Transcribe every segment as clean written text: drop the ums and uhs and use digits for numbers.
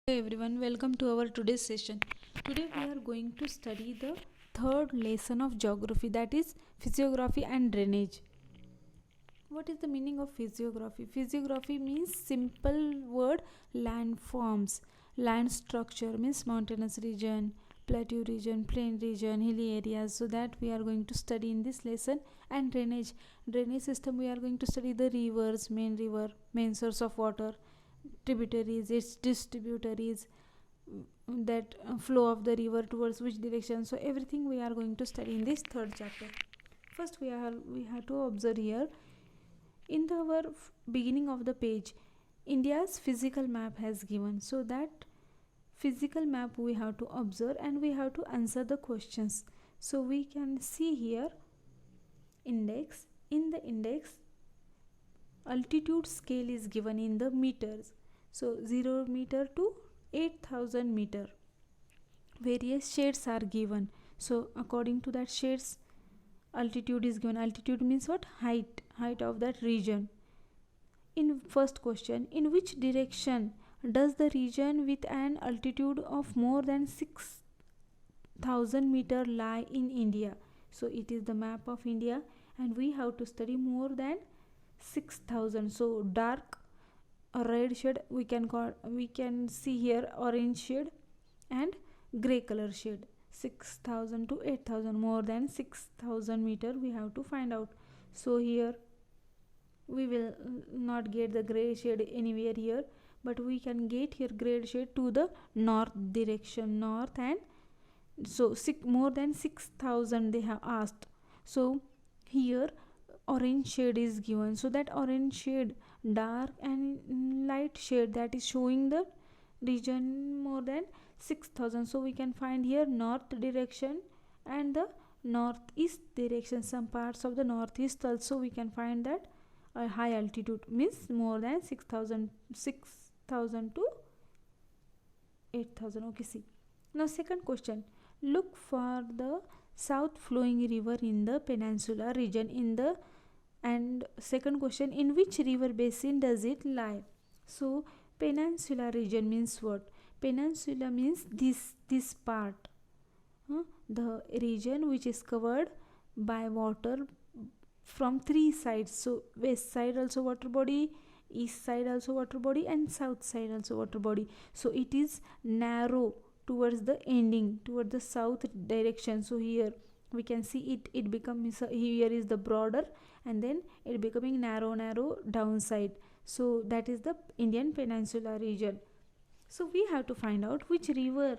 Hey everyone, welcome to our today's session. Today we are going to study the third lesson of geography, that is physiography and drainage. What is the meaning of physiography? Physiography means simple word landforms. Land structure means mountainous region, plateau region, plain region, hilly areas. So that we are going to study in this lesson. And drainage. Drainage system we are going to study the rivers, main source of water, tributaries, its distributaries, that flow of the river towards which direction. So everything we are going to study in this third chapter. First we have to observe here in our beginning of the page, India's physical map has given. So that physical map we have to observe and we have to answer the questions. So we can see here index. In the index, altitude scale is given in the meters. So 0 meter to 8000 meter. Various shades are given. So according to that shades, altitude is given. Altitude means what? Height of that region. In first question, in which direction does the region with an altitude of more than 6000 meter lie in India? So it is the map of India and we have to study more than 6000. So dark red shade we can see here, orange shade and gray color shade. 6000 to 8000, more than 6000 meter we have to find out. So here we will not get the gray shade anywhere here, but we can get here gray shade to the north direction, north. And so more than 6000 they have asked. So here orange shade is given. So that orange shade, dark and light shade, that is showing the region more than 6000. So we can find here north direction and the northeast direction. Some parts of the northeast also we can find that high altitude means more than 6000 to 8000. Okay, see. Now second question, look for the south flowing river in the peninsular region. And second question, in which river basin does it lie? So peninsular region means what? Peninsula means this part, the region which is covered by water from three sides. So west side also water body, east side also water body, and south side also water body. So it is narrow towards the ending, toward the south direction. So here we can see it becomes, here is the broader and then it becoming narrow downside. So that is the Indian peninsula region. So we have to find out which river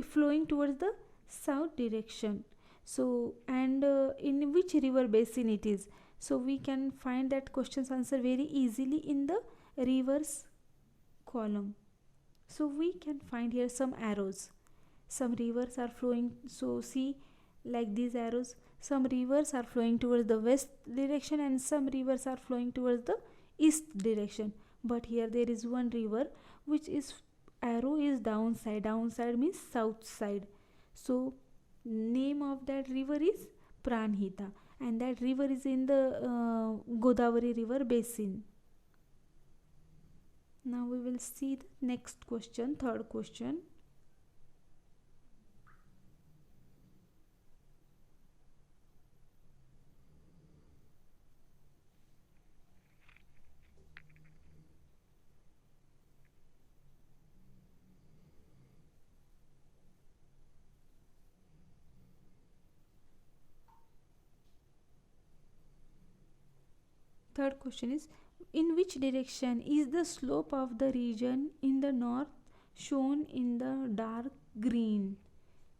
flowing towards the south direction. So and in which river basin it is. So we can find that question's answer very easily in the rivers column. So we can find here some arrows. Some rivers are flowing, so see, like these arrows, some rivers are flowing towards the west direction and some rivers are flowing towards the east direction. But here there is one river which is arrow is downside means south side. So name of that river is Pranhita, and that river is in the Godavari river basin. Now we will see the next question, third question. Third question is, in which direction is the slope of the region in the north shown in the dark green?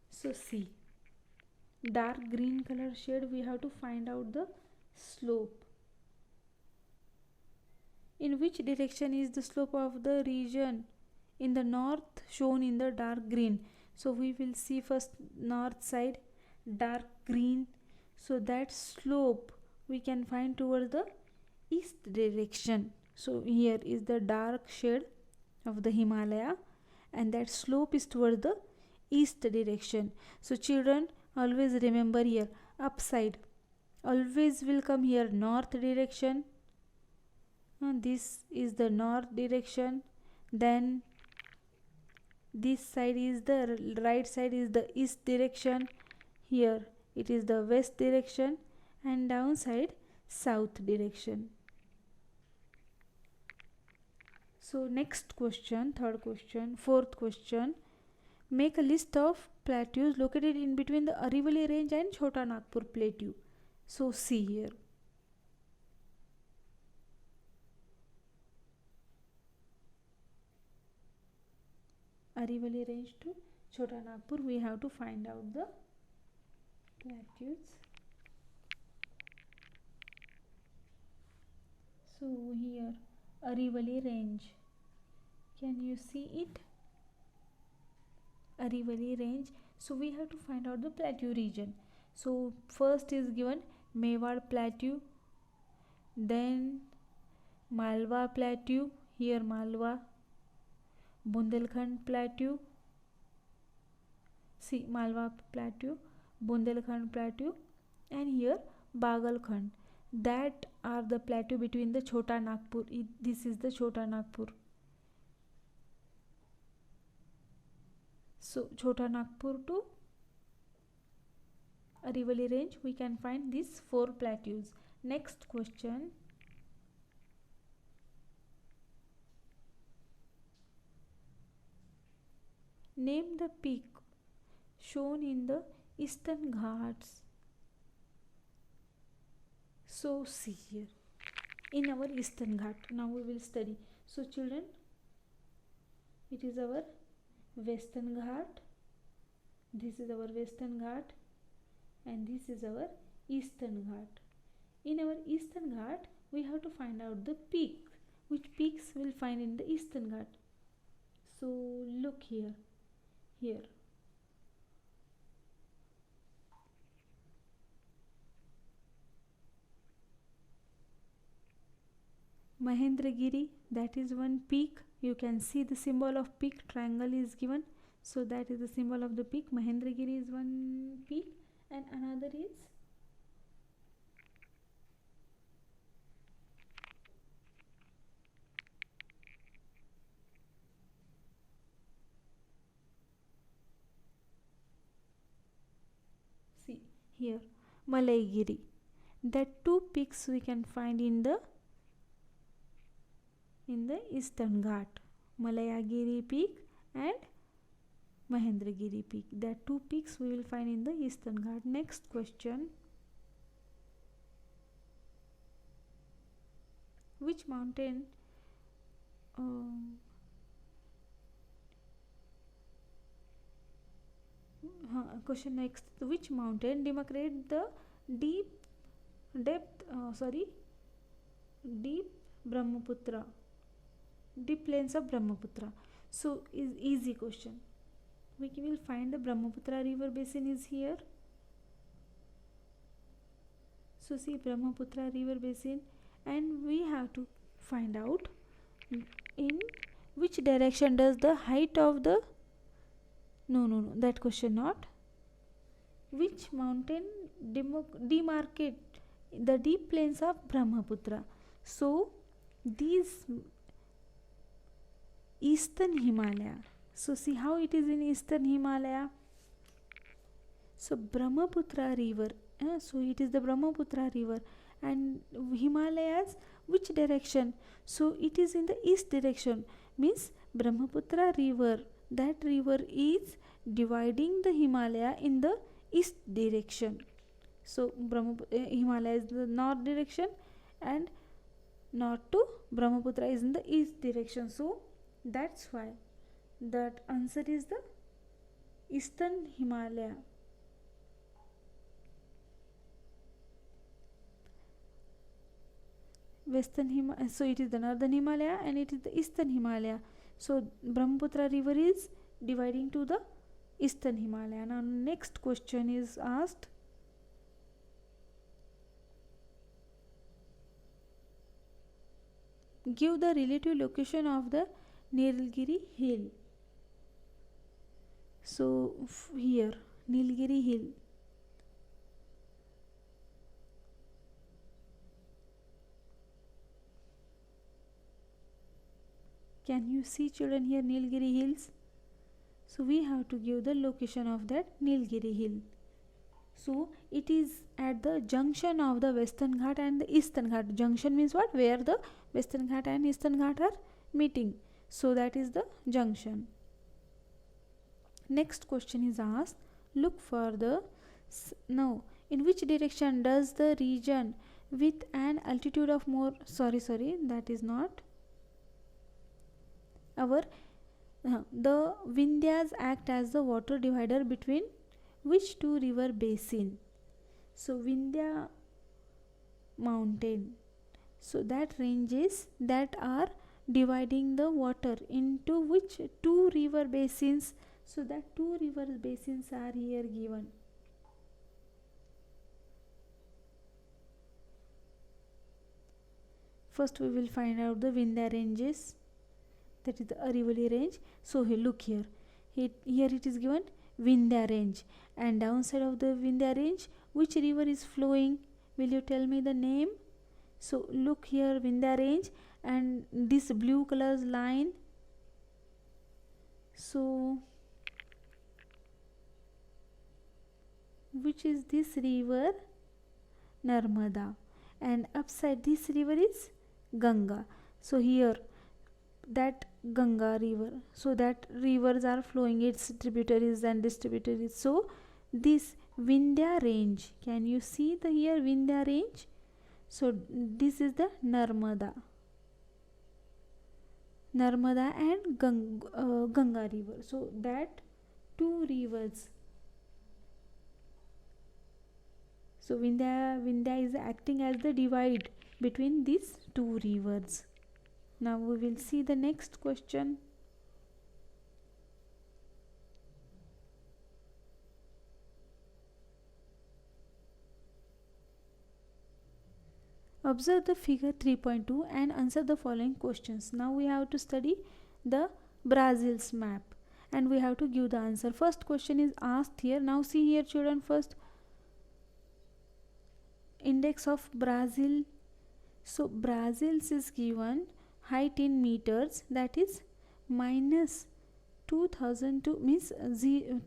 So see, dark green color shade we have to find out the slope. In which direction is the slope of the region in the north shown in the dark green? So we will see first north side, dark green. So that slope we can find towards the east direction. So here is the dark shade of the Himalaya and that slope is towards the east direction. So children, always remember here upside always will come here north direction. This is the north direction, then this side is the right side is the east direction, here it is the west direction, and downside south direction. So next question, third question, fourth question, make a list of plateaus located in between the Arivali range and Chota Nagpur plateau. So see here, Arivali range to Chota Nagpur, we have to find out the plateaus. So here Arivali range, can you see it? Arivali range. So we have to find out the plateau region. So first is given Mewar plateau, then Malwa plateau, here Malwa, Bundelkhand plateau, see Malwa plateau, Bundelkhand plateau, and here Bagalkhand. That are the plateau between the Chota Nagpur. This is the Chota Nagpur. So Chota Nagpur to Arivali range, we can find these 4 plateaus. Next question, name the peak shown in the Eastern Ghats. So see here, in our Eastern Ghat, now we will study. So children, it is our Western Ghat, this is our Western Ghat, and this is our Eastern Ghat. In our Eastern Ghat, we have to find out the peaks. Which peaks we'll find in the Eastern Ghat? So look here, Mahendragiri, that is one peak. You can see the symbol of peak, triangle is given. So that is the symbol of the peak. Mahendragiri is one peak, and another is see here Malaigiri. That 2 peaks we can find in the Eastern Ghat, Malayagiri peak and Mahendragiri peak. That 2 peaks we will find in the Eastern Ghat. Next question, which mountain question next, which mountain demarcate the deep Brahmaputra, deep plains of Brahmaputra. So is easy question. We will find the Brahmaputra river basin is here. So see Brahmaputra river basin, and we have to find out in which direction does the height of the that question not. Which mountain demarcate the deep plains of Brahmaputra? So these Eastern Himalaya. So see how it is in Eastern Himalaya. So Brahmaputra river, so it is the Brahmaputra river, and Himalayas which direction? So it is in the east direction, means Brahmaputra river, that river is dividing the Himalaya in the east direction. So Himalaya is the north direction, and north to Brahmaputra is in the east direction. So that's why that answer is the Eastern Himalaya. Western Himalaya, so it is the northern Himalaya and it is the Eastern Himalaya. So Brahmaputra river is dividing to the Eastern Himalaya. Now next question is asked, give the relative location of the Nilgiri hill. So here Nilgiri hill, Can you see, children, here Nilgiri Hills? So we have to give the location of that Nilgiri Hill. So it is at the junction of the Western Ghat and the Eastern Ghat. Junction means what? Where the Western Ghat and Eastern Ghat are meeting. So that is the junction. Next question is asked. Look for the now. In which direction does the region with an altitude of more? Sorry, that is not our. The Vindhyas act as the water divider between which two river basin? So Vindhya mountain. So that ranges that are dividing the water into which two river basins? So that two river basins are here given. First we will find out the Vindhya ranges, that is the Arivali range. So look here, here it is given Vindhya range, and downside of the Vindhya range which river is flowing? Will you tell me the name? So look here, Vindhya range, and this blue colors line. So which is this river? Narmada, and upside this river is Ganga. So here that Ganga river, so that rivers are flowing, its tributaries and distributaries. So this Vindhya range, can you see the here Vindhya range? So this is the Narmada and Ganga river. So that two rivers. So Vindhya is acting as the divide between these two rivers. Now we will see the next question. Observe the figure 3.2 and answer the following questions. Now we have to study the Brazil's map and we have to give the answer. First question is asked here. Now see here, children, first index of Brazil. So Brazil's is given height in meters, that is minus 2000 to means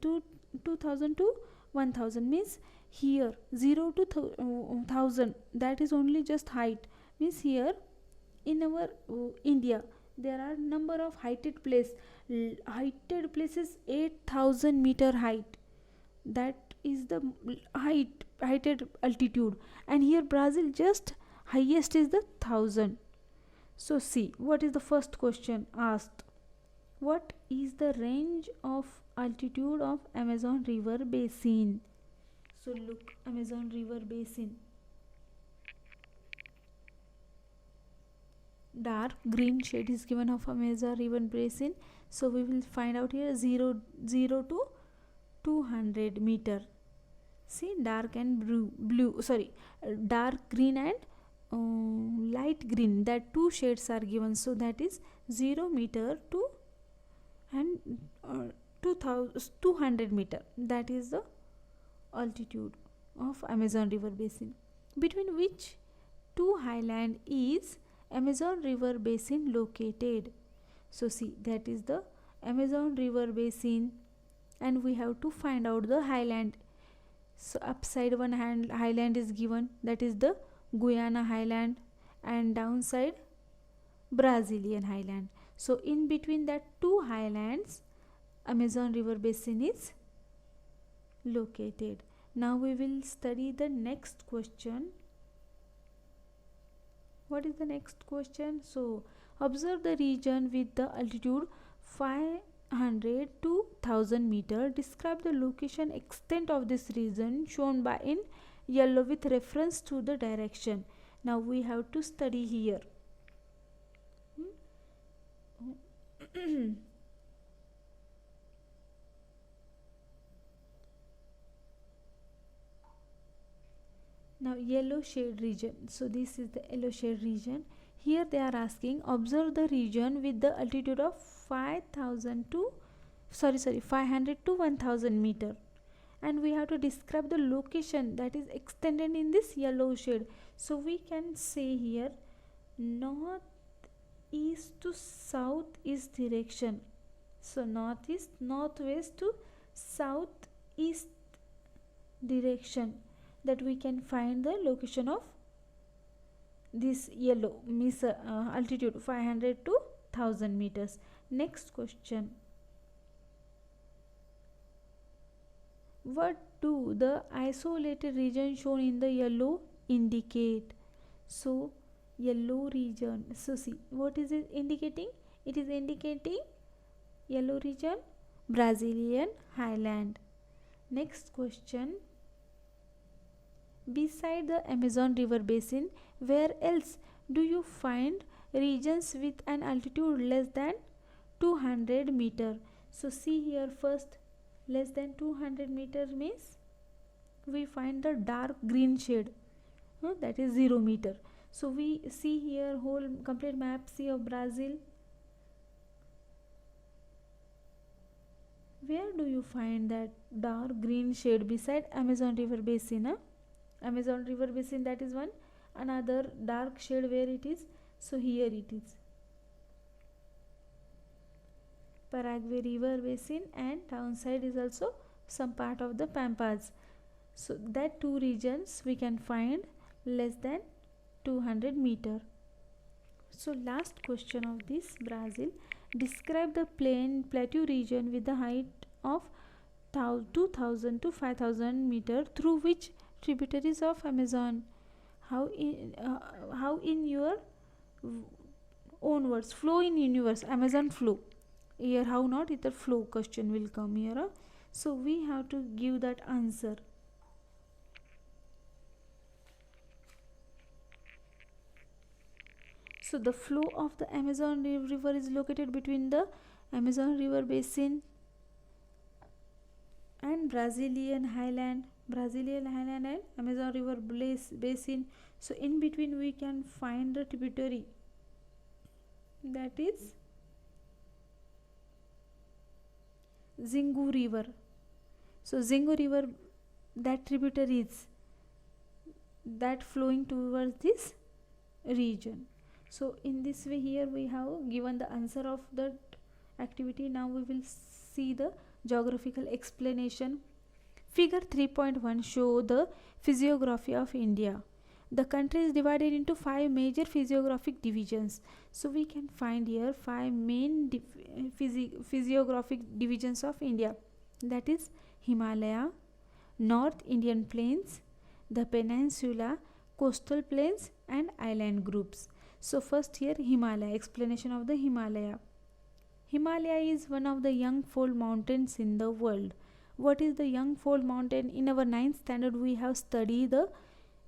2000 to 1000, means here 0 to 1000, that is only just height. Means here in our India there are number of heighted places. Heighted places 8000 meter height, that is the heighted altitude, and here Brazil just highest is the 1000. So see, what is the first question asked? What is the range of altitude of Amazon river basin? So look, Amazon river basin, dark green shade is given of Amazon river basin. So we will find out here 0 to 200 meter. See, dark and dark green and light green, that two shades are given. So that is 0 meter to and 200 meter, that is the altitude of Amazon river basin. Between which two highland is Amazon river basin located? So see, that is the Amazon river basin, and we have to find out the highland. So upside one highland is given, that is the Guyana highland, and downside Brazilian highland. So in between that two highlands Amazon river basin is located. Now we will study the next question. What is the next question? So observe the region with the altitude 500 to 1000 meter. Describe the location extent of this region shown by in yellow with reference to the direction. Now we have to study here. Now yellow shade region. So this is the yellow shade region. Here they are asking, observe the region with the altitude of 500 to 1000 meter, and we have to describe the location that is extended in this yellow shade. So we can say here north east to southeast direction. So northeast, northwest to southeast direction, that we can find the location of this yellow means altitude 500 to 1000 meters. Next question, what do the isolated region shown in the yellow indicate? So yellow region, so see what is it indicating? It is indicating yellow region, Brazilian highland. Next question, beside the Amazon river basin, where else do you find regions with an altitude less than 200 meter? So see here first, less than 200 meter means we find the dark green shade, that is 0 meter. So we see here whole complete map, see of Brazil. Where do you find that dark green shade beside Amazon river basin? Amazon river basin, that is one. Another dark shade, where it is? So here it is, Paraguay river basin, and downside is also some part of the Pampas. So that two regions we can find less than 200 meter. So last question of this, Brazil, describe the plateau region with the height of 2000 to 5000 meter through which tributaries of Amazon. How in your own words, flow in universe, Amazon flow. Here how not, either flow question will come here. So we have to give that answer. So the flow of the Amazon river is located between the Amazon river basin and Brazilian highland and Amazon river basin. So in between we can find the tributary, that is Xingu river. So Xingu river, that tributary is that flowing towards this region. So in this way here we have given the answer of that activity. Now we will see the geographical explanation. Figure 3.1 show the physiography of India. The country is divided into 5 major physiographic divisions. So we can find here 5 main physiographic divisions of India, that is Himalaya, North Indian plains, the peninsula, coastal plains, and island groups. So first here Himalaya, explanation of the Himalaya. Himalaya is one of the young fold mountains in the world. What is the young fold mountain? In our 9th standard we have studied the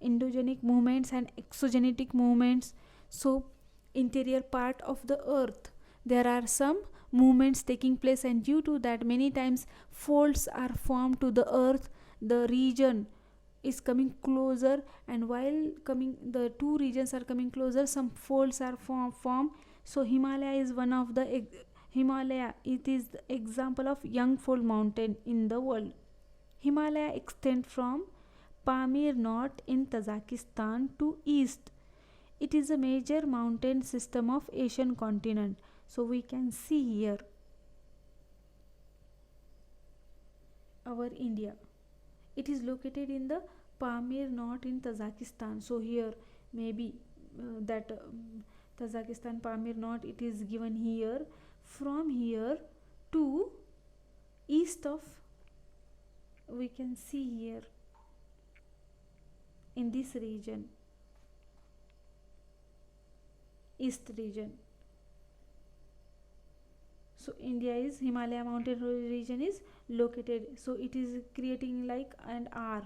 endogenic movements and exogenic movements. So interior part of the earth, there are some movements taking place, and due to that many times folds are formed to the earth. The region is coming closer, and while coming, the two regions are coming closer, some folds are formed. So Himalaya is one of the Himalaya, it is the example of young fold mountain in the world. Himalaya extends from Pamir North in Tajikistan to east. It is a major mountain system of Asian continent. So we can see here our India. It is located in the Pamir North in Tajikistan. So here maybe that Tajikistan Pamir North, it is given here. From here to east of, we can see here in this region, east region. So India is, Himalaya mountain region is located, so it is creating like an arc.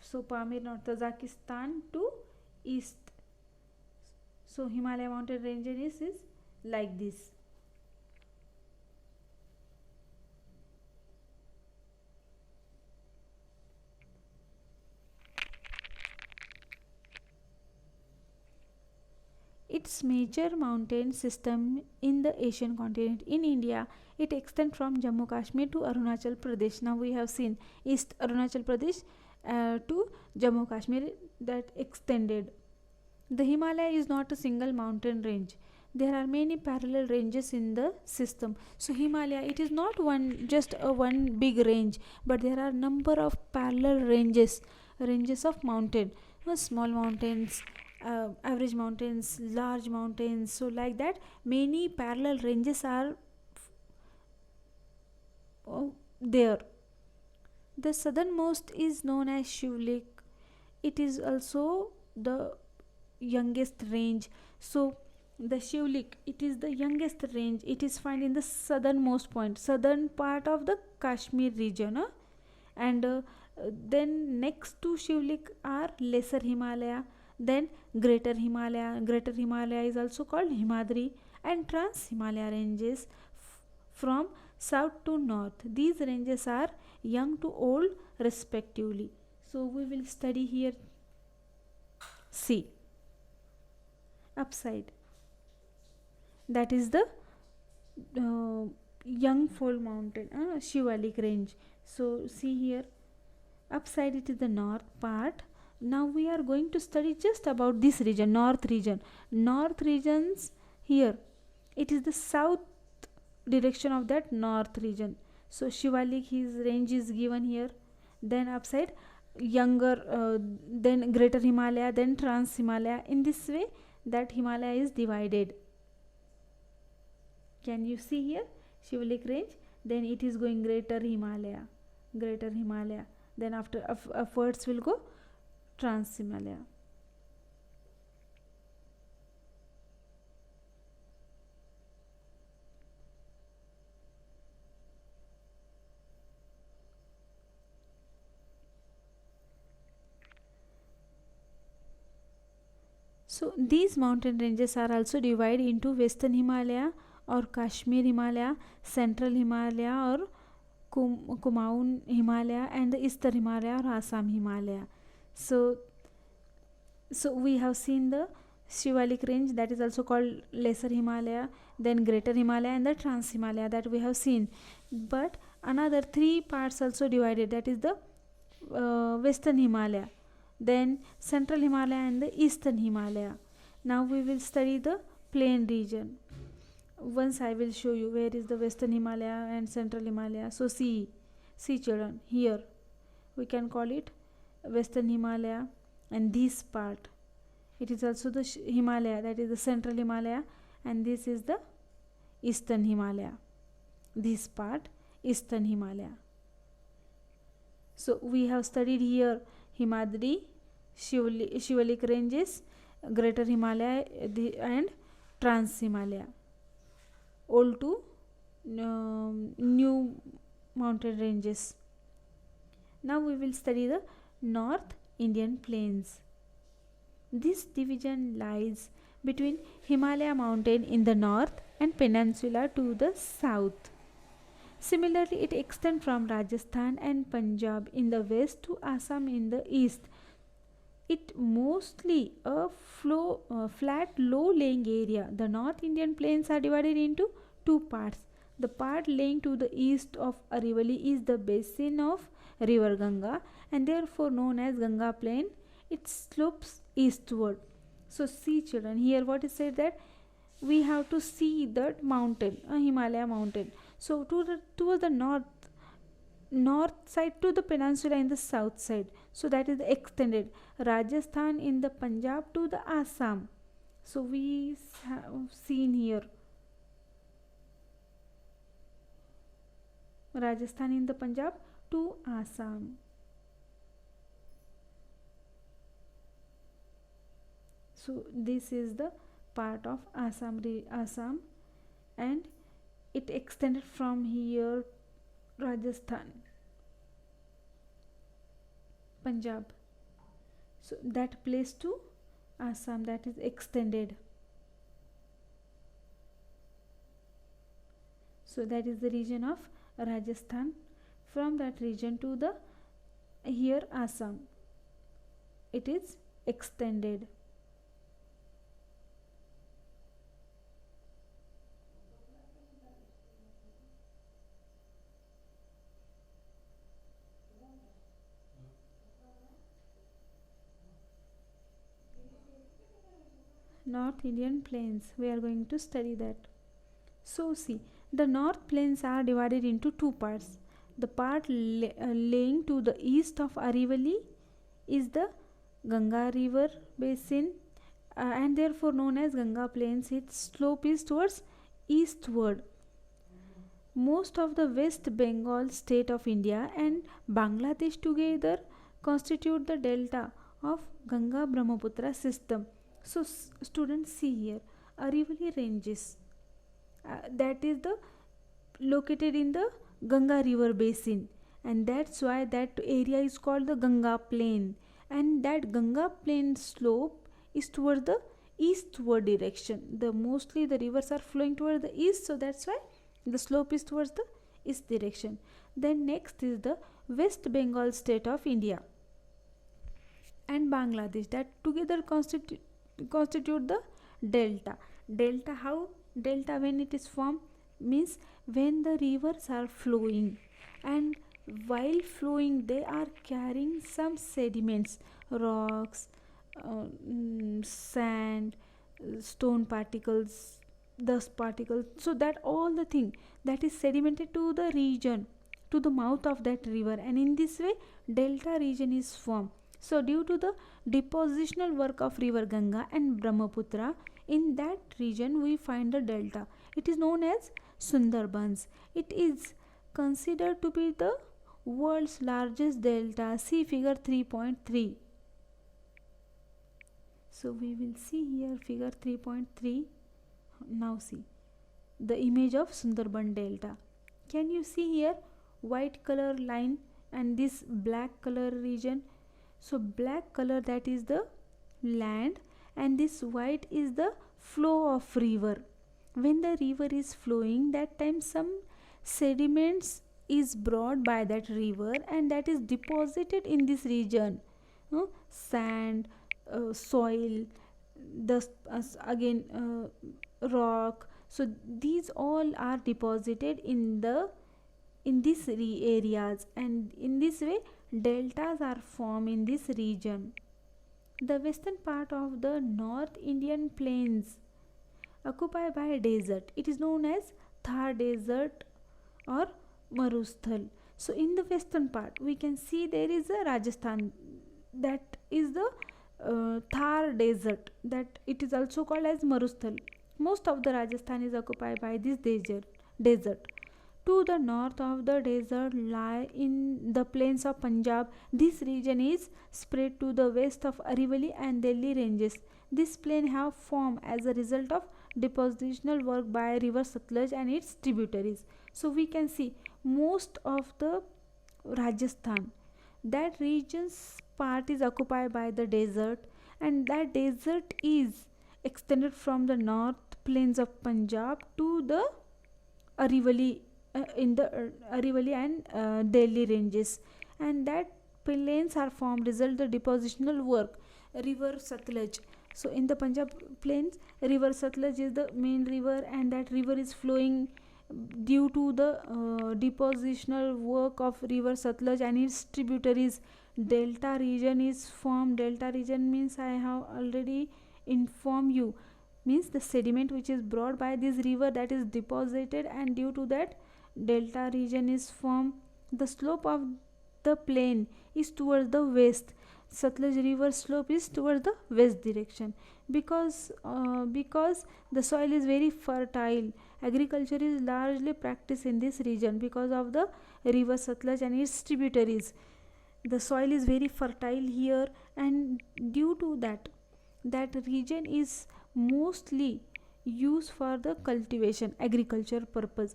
So Pamir North, Tajikistan to east. So Himalaya mountain region is like this. Its major mountain system in the Asian continent. In India, it extends from Jammu Kashmir to Arunachal Pradesh. Now we have seen East Arunachal Pradesh to Jammu Kashmir, that extended. The Himalaya is not a single mountain range. there are many parallel ranges in the system. So Himalaya, it is not one big range, but there are number of parallel ranges of mountain, small mountains, average mountains, large mountains. So like that, many parallel ranges are there. The southernmost is known as Shivlik. It is also the youngest range. So the Shivlik, it is the youngest range. It is found in the southernmost point, southern part of the Kashmir region. And then next to Shivlik are Lesser Himalaya, then Greater Himalaya. Greater Himalaya is also called Himadri, and Trans Himalaya ranges from south to north. These ranges are young to old respectively. So we will study here. See, upside, that is the young fold mountain, Shivalik range. So see here, upside it is the north part. Now we are going to study just about this region, north region. North regions, here it is the south direction of that north region. So Shivalik, his range is given here. Then upside, younger, then Greater Himalaya, then Trans Himalaya. In this way that Himalaya is divided. Can you see here, Shivalik range, then it is going Greater Himalaya, then after upwards will go Trans Himalaya. So these mountain ranges are also divided into Western Himalaya or Kashmir Himalaya, Central Himalaya or Kumaun Himalaya, and the Eastern Himalaya or Assam Himalaya. So we have seen the Shivalik range, that is also called Lesser Himalaya, then Greater Himalaya, and the Trans Himalaya, that we have seen. But another three parts also divided, that is the Western Himalaya, then Central Himalaya, and the Eastern Himalaya. Now we will study the plain region. Once I will show you where is the Western Himalaya and Central Himalaya. So see children, here we can call it Western Himalaya, and this part, it is also the Himalaya, that is the Central Himalaya, and this is the Eastern Himalaya, this part Eastern Himalaya. So we have studied here Himadri, Shivalik ranges, Greater Himalaya, and Trans Himalaya, old to new mountain ranges. Now we will study the North Indian plains. This division lies between Himalaya mountain in the north and peninsula to the south. Similarly, it extends from Rajasthan and Punjab in the west to Assam in the east. It mostly a flat, low-lying area. The North Indian plains are divided into two parts. The part lying to the east of Arivali is the basin of river Ganga, and therefore known as Ganga Plain. It slopes eastward. So see children, here what is said, that we have to see that mountain, a Himalaya mountain. So towards the north side to the peninsula in the south side. So that is extended. Rajasthan in the Punjab to the Assam. So we have seen here Rajasthan in the Punjab to Assam. So this is the part of Assam, and it extended from here Rajasthan, Punjab. So that place to Assam, that is extended. So that is the region of Rajasthan. From that region to the here Assam, it is extended. North Indian plains. We are going to study that. So see, the North plains are divided into two parts. The part laying to the east of Arivali is the Ganga river basin, and therefore known as Ganga plains. Its slope is towards eastward. Most of the West Bengal state of India and Bangladesh together constitute the delta of Ganga Brahmaputra system. So students, see here, Arivali ranges, that is the located in the Ganga river basin, and that's why that area is called the Ganga plain, and that Ganga plain slope is toward the eastward direction. The mostly the rivers are flowing toward the east, so that's why the slope is towards the east direction. Then next is the West Bengal state of India and Bangladesh, that together constitute the delta. Delta, how? Delta, when it is formed, means when the rivers are flowing, and while flowing they are carrying some sediments, rocks, sand, stone particles, dust particles, so that all the thing that is sedimented to the region, to the mouth of that river, and in this way delta region is formed. So due to the depositional work of river Ganga and Brahmaputra, in that region we find the delta. It is known as Sundarbans. It is considered to be the world's largest delta. See figure 3.3. So we will see here figure 3.3. Now see the image of Sundarban delta. Can you see here white color line and this black color region? So black color, that is the land, and this white is the flow of river. When the river is flowing, that time some sediments is brought by that river, and that is deposited in this region. Sand, soil, dust, again rock. So these all are deposited in these areas, and in this way deltas are formed in this region. The western part of the North Indian plains occupied by a desert. It is known as Thar desert or Marusthal. So in the western part we can see there is a Rajasthan, that is the Thar desert, that it is also called as Marusthal. Most of the Rajasthan is occupied by this desert. To the north of the desert lie in the plains of Punjab. This region is spread to the west of Arivali and Delhi ranges. This plain have formed as a result of depositional work by river Satluj and its tributaries. So we can see most of the Rajasthan, that region's part is occupied by the desert, and that desert is extended from the north plains of Punjab to the Arivali, in the Arivali and Delhi ranges, and that plains are formed result the depositional work river Satluj. So in the Punjab plains, river Satluj is the main river, and that river is flowing due to the depositional work of river Satluj and its tributaries. Delta region is formed. Delta region means, I have already informed you, means the sediment which is brought by this river, that is deposited, and due to that delta region is formed. The slope of the plain is towards the west. Satluj river slope is towards the west direction, because the soil is very fertile. Agriculture is largely practiced in this region because of the river Satluj and its tributaries. The soil is very fertile here, and due to that region is mostly used for the cultivation, agriculture purpose.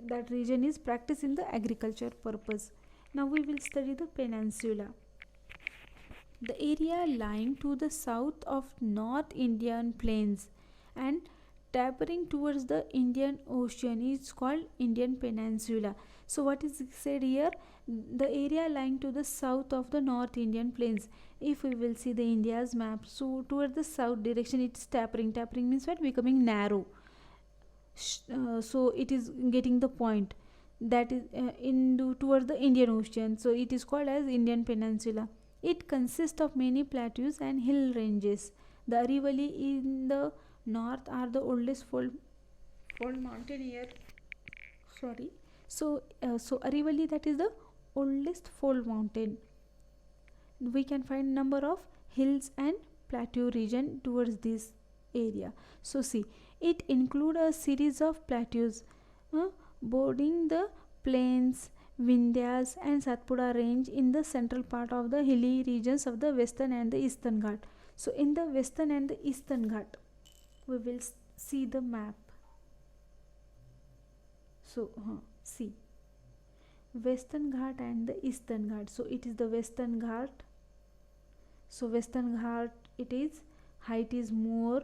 That region is practiced in the agriculture purpose. Now we will study the peninsula. The area lying to the south of North Indian plains and tapering towards the Indian Ocean is called Indian Peninsula. So what is said here? The area lying to the south of the North Indian plains. If we will see the India's map, so towards the south direction it's tapering. Tapering means what? Becoming narrow. So it is getting the point that is towards the Indian Ocean. So it is called as Indian Peninsula. It consists of many plateaus and hill ranges. The Arivali in the north are the oldest fold mountain here. Sorry. So Arivali, that is the oldest fold mountain. We can find number of hills and plateau region towards this area. So see, it include a series of plateaus bordering the plains, Vindhyas and Satpura range in the central part of the hilly regions of the western and the eastern Ghat. So in the western and the eastern Ghat, we will see the map. So see, western Ghat and the eastern Ghat. So it is the western Ghat. So western Ghat, it is height is more,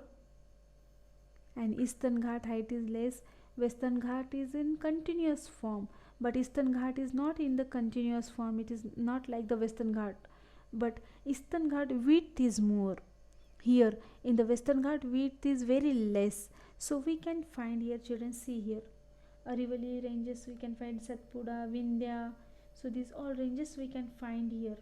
and eastern Ghat height is less. Western Ghat is in continuous form, but eastern Ghat is not in the continuous form. It is not like the western Ghat, but eastern Ghat width is more. Here in the western Ghat, width is very less. So we can find here, children, see here, Arivali ranges we can find, Satpura, Vindhya. So these all ranges we can find here.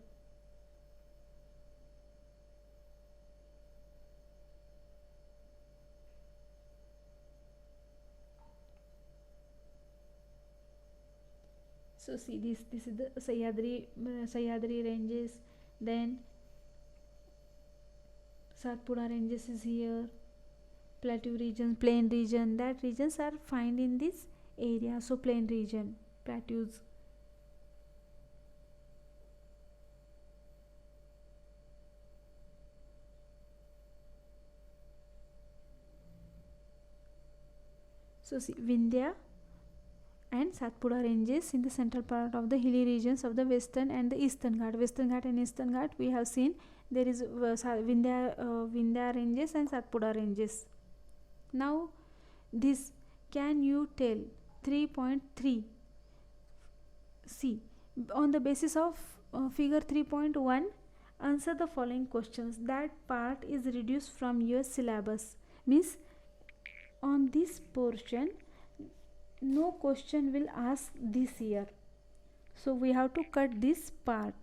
So see, this is the Sahyadri ranges, then Satpura ranges is here, plateau region, plain region, that regions are found in this area. So plain region, plateaus. So see, Vindhya and Satpura ranges in the central part of the hilly regions of the western and the eastern Ghat. Western Ghat and eastern Ghat we have seen, there is Vindhya ranges and Satpura ranges. Now this, can you tell 3.3? See, on the basis of figure 3.1, answer the following questions. That part is reduced from your syllabus. Means on this portion no question will ask this year, so we have to cut this part.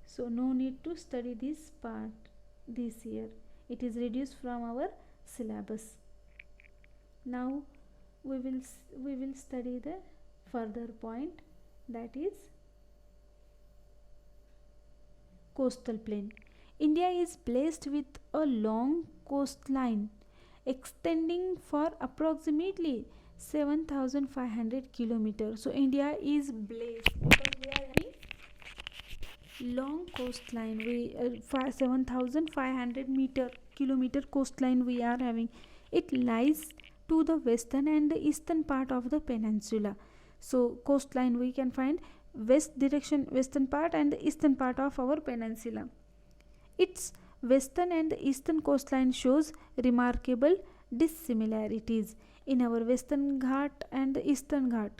So no need to study this part this year, it is reduced from our syllabus. Now we will study the further point, that is coastal plain. India is blessed with a long coastline extending for approximately 7,500 kilometers. So India is blessed because we are having long coastline. We 7,500 kilometer coastline we are having. It lies to the western and the eastern part of the peninsula. So coastline we can find west direction, western part, and the eastern part of our peninsula. Its western and the eastern coastline shows remarkable dissimilarities in our western Ghat and the eastern Ghat.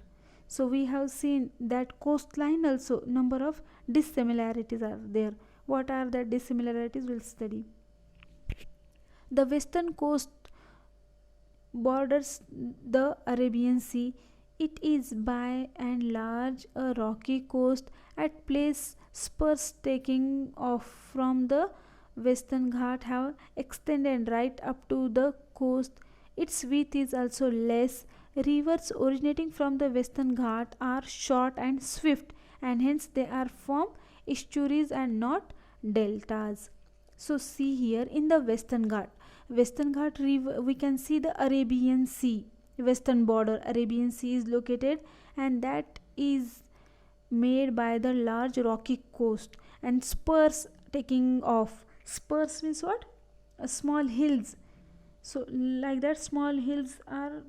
So we have seen that coastline also number of dissimilarities are there. What are the dissimilarities? We'll study. The western coast borders the Arabian Sea. It is by and large a rocky coast at place spurs taking off from the western Ghat have extended right up to the coast. Its width is also less. Rivers originating from the western Ghat are short and swift, and hence they are form estuaries and not deltas. So see here in the western Ghat river we can see the Arabian Sea. Western border Arabian Sea is located, and that is made by the large rocky coast and spurs taking off. Spurs means what? Small hills. So like that small hills are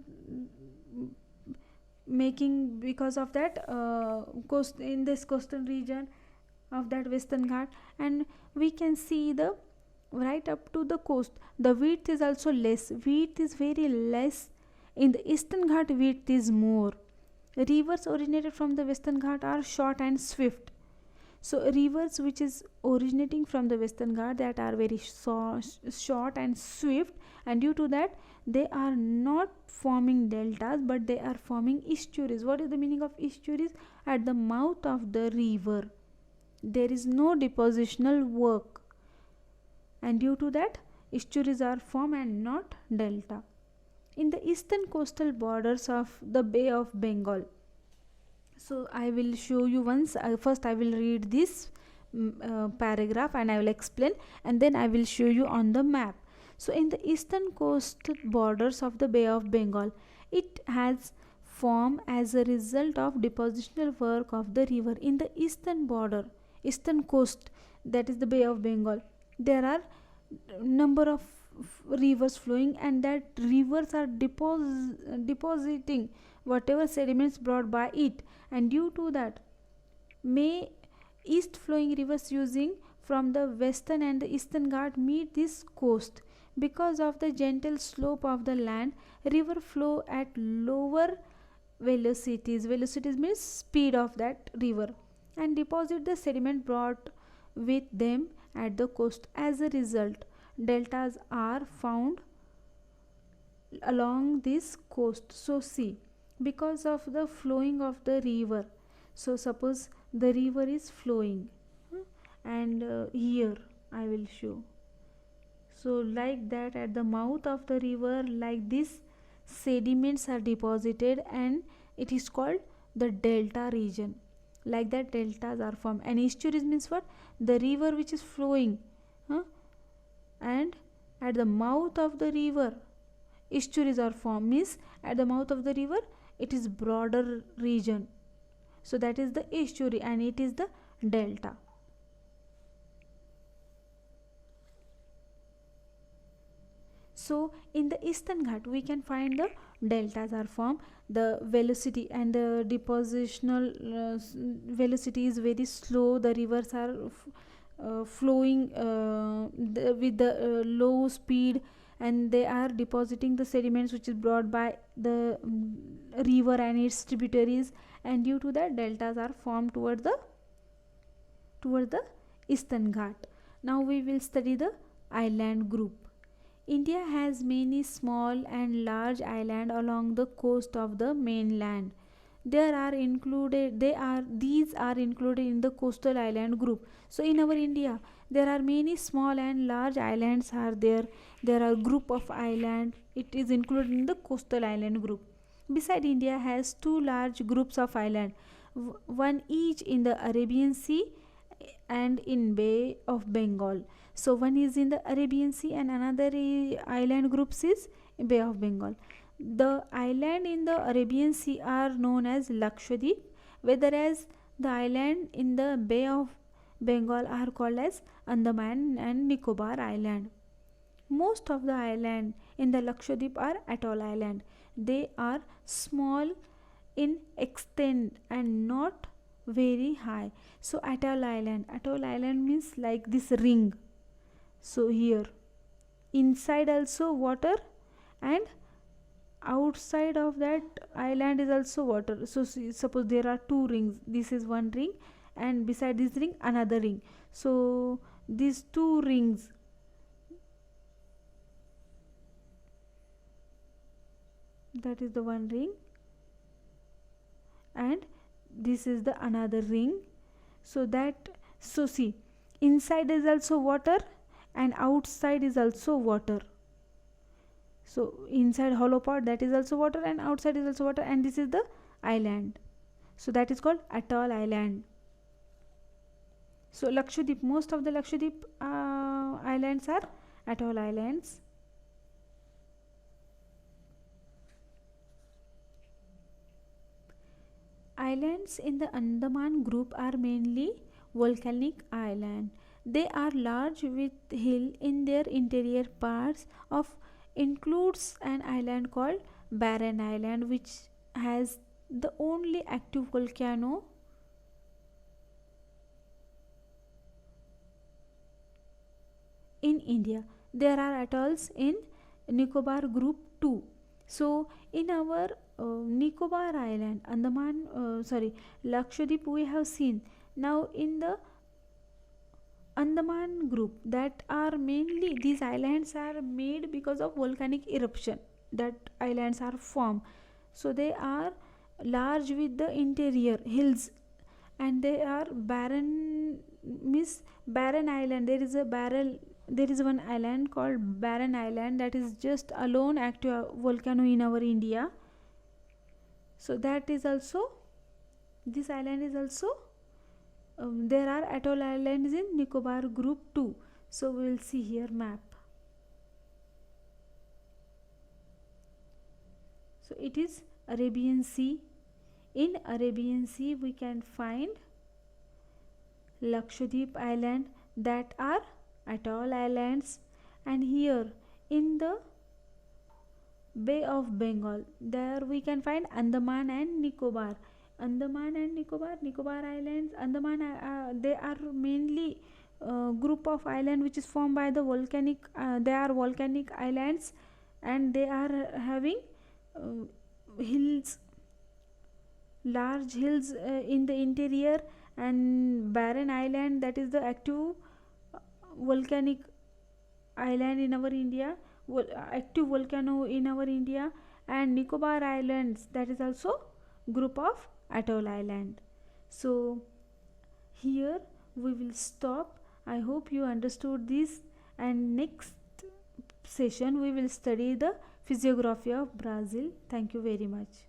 making because of that coast in this coastal region of that western Ghat, and we can see the right up to the coast. The width is also less. Width is very less. In the eastern Ghat, width is more. Rivers originated from the western Ghat are short and swift. So rivers which is originating from the western Ghat, that are very short and swift, and due to that they are not forming deltas but they are forming estuaries. What is the meaning of estuaries? At the mouth of the river. There is no depositional work, and due to that estuaries are formed and not delta. In the eastern coastal borders of the Bay of Bengal, so I will show you once. First I will read this paragraph and I will explain, and then I will show you on the map. So in the eastern coast borders of the Bay of Bengal, it has formed as a result of depositional work of the river. In the eastern border, eastern coast, that is the Bay of Bengal, there are number of rivers flowing, and that rivers are depositing whatever sediments brought by it, and due to that may east flowing rivers using from the western and the eastern Ghat meet this coast. Because of the gentle slope of the land, river flow at lower velocities means speed of that river, and deposit the sediment brought with them at the coast. As a result, deltas are found along this coast. So see, because of the flowing of the river, so suppose the river is flowing, and here I will show. So like that, at the mouth of the river, like this sediments are deposited, and it is called the delta region. Like that deltas are formed. And estuaries means what? The river which is flowing, and at the mouth of the river estuaries are formed, means at the mouth of the river it is broader region, so that is the estuary and it is the delta. So in the eastern Ghat we can find the deltas are formed. The velocity and the depositional velocity is very slow. The rivers are flowing with the low speed, and they are depositing the sediments which is brought by the river and its tributaries, and due to that deltas are formed toward the eastern Ghat. Now we will study the island group. India has many small and large islands along the coast of the mainland. These are included in the coastal island group. So in our India, there are many small and large islands are there. There are group of island. It is included in the coastal island group. Beside, India has two large groups of island, one each in the Arabian Sea and in Bay of Bengal. So one is in the Arabian Sea and another island groups is Bay of Bengal. The island in the Arabian Sea are known as Lakshadweep, whereas the island in the Bay of Bengal are called as Andaman and Nicobar Island. Most of the island in the Lakshadweep are atoll island. They are small in extent and not very high. So atoll island means like this ring. So here inside also water, and outside of that island is also water. So suppose there are two rings, this is one ring, and beside this ring another ring. So these two rings, that is the one ring, and this is the another ring. So see, inside is also water and outside is also water. So inside hollow part, that is also water, and outside is also water, and this is the island. So that is called atoll island. So Lakshadweep, most of the Lakshadweep islands are atoll islands. Islands in the Andaman group are mainly volcanic islands. They are large with hill in their interior parts. Of includes an island called Barren Island, which has the only active volcano in India. There are atolls in Nicobar group too. So in our Nicobar Island, Lakshadweep we have seen. Now in the Andaman group, that are mainly, these islands are made because of volcanic eruption, that islands are formed. So they are large with the interior hills, and they are barren means barren island. There is one island called barren island, that is just alone active volcano in our India. So that is also, this island is also, there are atoll islands in Nicobar group 2. So we will see here map. So it is Arabian Sea. In Arabian Sea we can find Lakshadweep island, that are atoll islands, and here in the Bay of Bengal, there we can find Andaman and Nicobar. Nicobar islands, they are mainly group of island which is formed by the volcanic, they are volcanic islands, and they are having hills, large hills in the interior, and barren island, that is the active volcanic island in our India, active volcano in our India, and Nicobar islands, that is also group of atoll island. So here we will stop. I hope you understood this, and next session we will study the physiography of Brazil. Thank you very much.